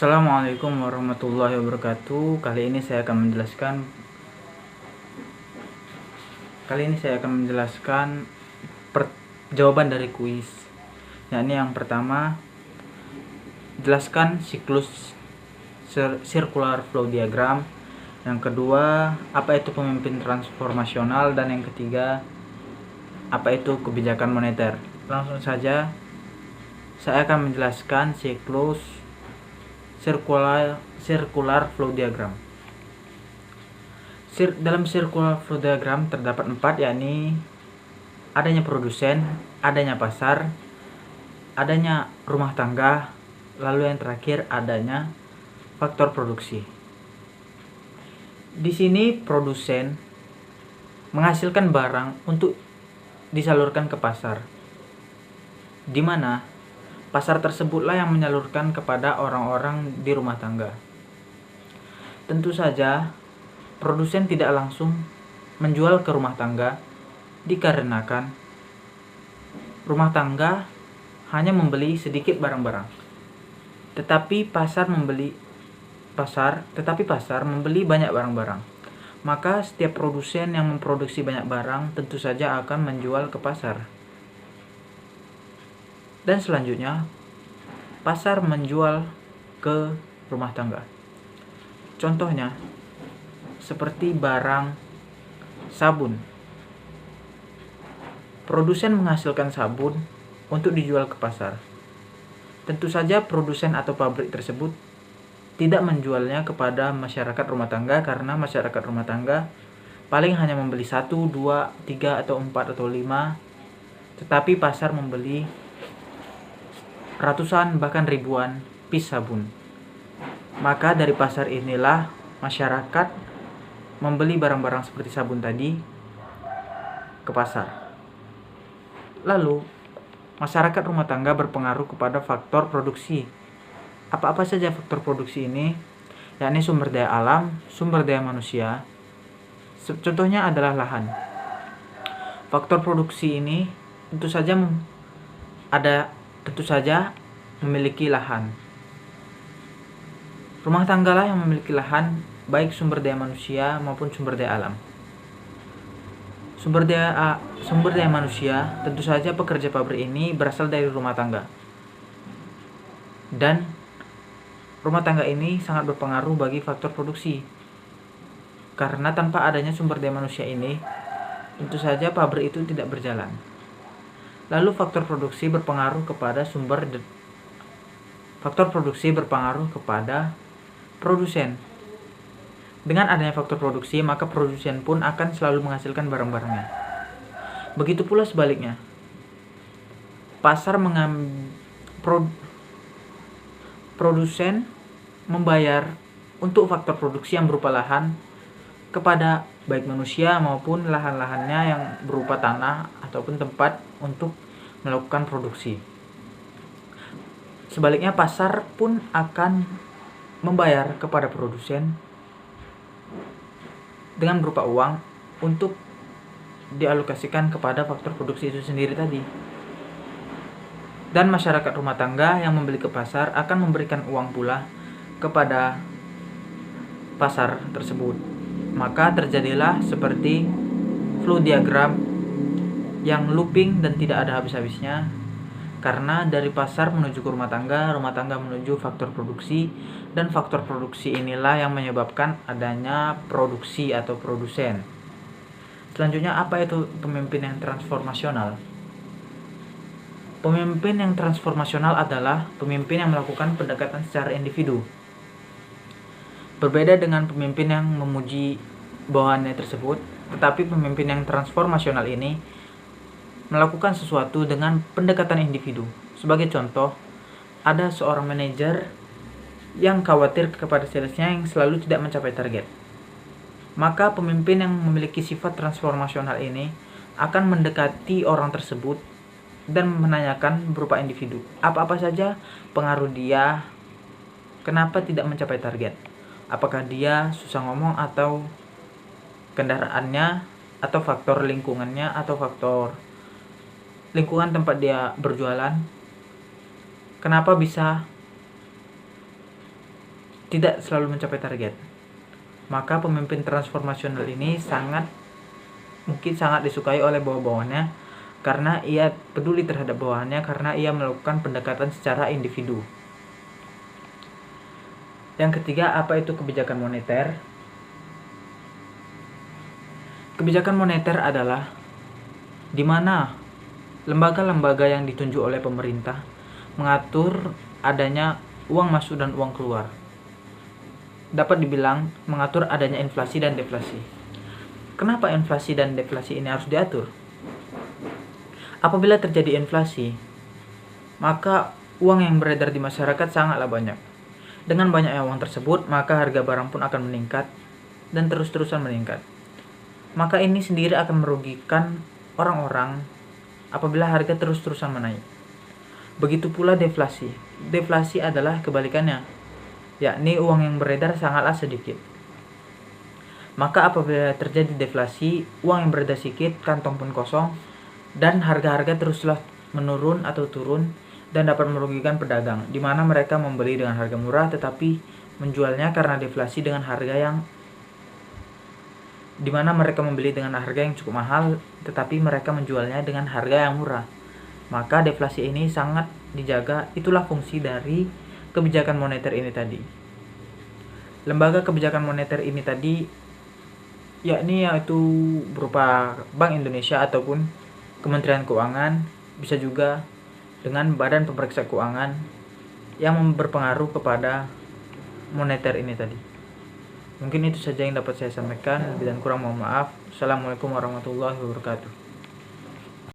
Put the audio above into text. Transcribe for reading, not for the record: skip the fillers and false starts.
Assalamualaikum warahmatullahi wabarakatuh. Kali ini saya akan menjelaskan jawaban dari kuis. Yakni yang pertama, jelaskan siklus circular flow diagram. Yang kedua, apa itu pemimpin transformasional, dan yang ketiga, apa itu kebijakan moneter. Langsung saja saya akan menjelaskan siklus circular flow diagram. Dalam circular flow diagram terdapat 4, yakni adanya produsen, adanya pasar, adanya rumah tangga, lalu yang terakhir adanya faktor produksi. Di sini produsen menghasilkan barang untuk disalurkan ke pasar, di mana pasar tersebutlah yang menyalurkan kepada orang-orang di rumah tangga. Tentu saja produsen tidak langsung menjual ke rumah tangga, dikarenakan rumah tangga hanya membeli sedikit barang-barang, tetapi pasar membeli banyak barang-barang. Maka setiap produsen yang memproduksi banyak barang tentu saja akan menjual ke pasar. Dan selanjutnya, pasar menjual ke rumah tangga. Contohnya, seperti barang sabun. Produsen menghasilkan sabun untuk dijual ke pasar. Tentu saja produsen atau pabrik tersebut tidak menjualnya kepada masyarakat rumah tangga, karena masyarakat rumah tangga paling hanya membeli 1, 2, 3, atau 4, atau 5, tetapi pasar membeli ratusan bahkan ribuan piece sabun. Maka dari pasar inilah masyarakat membeli barang-barang seperti sabun tadi ke pasar. Lalu masyarakat rumah tangga berpengaruh kepada faktor produksi. Apa-apa saja faktor produksi ini? Yakni sumber daya alam, sumber daya manusia. Contohnya adalah lahan. Faktor produksi ini tentu saja memiliki lahan. Rumah tanggalah yang memiliki lahan, baik sumber daya manusia maupun sumber daya alam. Sumber daya manusia, tentu saja pekerja pabrik ini berasal dari rumah tangga. Dan rumah tangga ini sangat berpengaruh bagi faktor produksi. Karena tanpa adanya sumber daya manusia ini, tentu saja pabrik itu tidak berjalan. Lalu faktor produksi berpengaruh kepada produsen. Dengan adanya faktor produksi, maka produsen pun akan selalu menghasilkan barang-barangnya. Begitu pula sebaliknya. Produsen membayar untuk faktor produksi yang berupa lahan kepada baik manusia maupun lahan-lahannya yang berupa tanah ataupun tempat untuk melakukan produksi. Sebaliknya, pasar pun akan membayar kepada produsen dengan berupa uang untuk dialokasikan kepada faktor produksi itu sendiri tadi. Dan masyarakat rumah tangga yang membeli ke pasar akan memberikan uang pula kepada pasar tersebut. Maka terjadilah seperti flow diagram yang looping dan tidak ada habis-habisnya. Karena dari pasar menuju ke rumah tangga menuju faktor produksi, dan faktor produksi inilah yang menyebabkan adanya produksi atau produsen. Selanjutnya, apa itu pemimpin yang transformasional? Pemimpin yang transformasional adalah pemimpin yang melakukan pendekatan secara individu. Berbeda dengan pemimpin yang memuji bawahannya tersebut, tetapi pemimpin yang transformasional ini melakukan sesuatu dengan pendekatan individu. Sebagai contoh, ada seorang manajer yang khawatir kepada salesnya yang selalu tidak mencapai target. Maka pemimpin yang memiliki sifat transformasional ini akan mendekati orang tersebut dan menanyakan berupa individu, apa-apa saja pengaruh dia kenapa tidak mencapai target. Apakah dia susah ngomong, atau kendaraannya, atau faktor lingkungannya, atau faktor lingkungan tempat dia berjualan. Kenapa bisa tidak selalu mencapai target. Maka pemimpin transformasional ini mungkin sangat disukai oleh bawah-bawahnya karena ia peduli terhadap bawahannya, karena ia melakukan pendekatan secara individu. Yang ketiga, apa itu kebijakan moneter? Kebijakan moneter adalah di mana lembaga-lembaga yang ditunjuk oleh pemerintah mengatur adanya uang masuk dan uang keluar. Dapat dibilang mengatur adanya inflasi dan deflasi. Kenapa inflasi dan deflasi ini harus diatur? Apabila terjadi inflasi, maka uang yang beredar di masyarakat sangatlah banyak. Dengan banyaknya uang tersebut, maka harga barang pun akan meningkat dan terus-terusan meningkat. Maka ini sendiri akan merugikan orang-orang apabila harga terus-terusan menaik. Begitu pula deflasi. Deflasi adalah kebalikannya, yakni uang yang beredar sangatlah sedikit. Maka apabila terjadi deflasi, uang yang beredar sedikit, kantong pun kosong, dan harga-harga teruslah menurun atau turun dan dapat merugikan pedagang, di mana mereka membeli dengan harga murah tetapi menjualnya karena deflasi dengan harga yang cukup mahal, tetapi mereka menjualnya dengan harga yang murah. Maka deflasi ini sangat dijaga. Itulah fungsi dari kebijakan moneter ini tadi. Lembaga kebijakan moneter ini tadi yaitu berupa Bank Indonesia ataupun Kementerian Keuangan, bisa juga dengan Badan Pemeriksa Keuangan yang berpengaruh kepada moneter ini tadi. Mungkin itu saja yang dapat saya sampaikan, dan kurang mohon maaf. Assalamualaikum warahmatullahi wabarakatuh.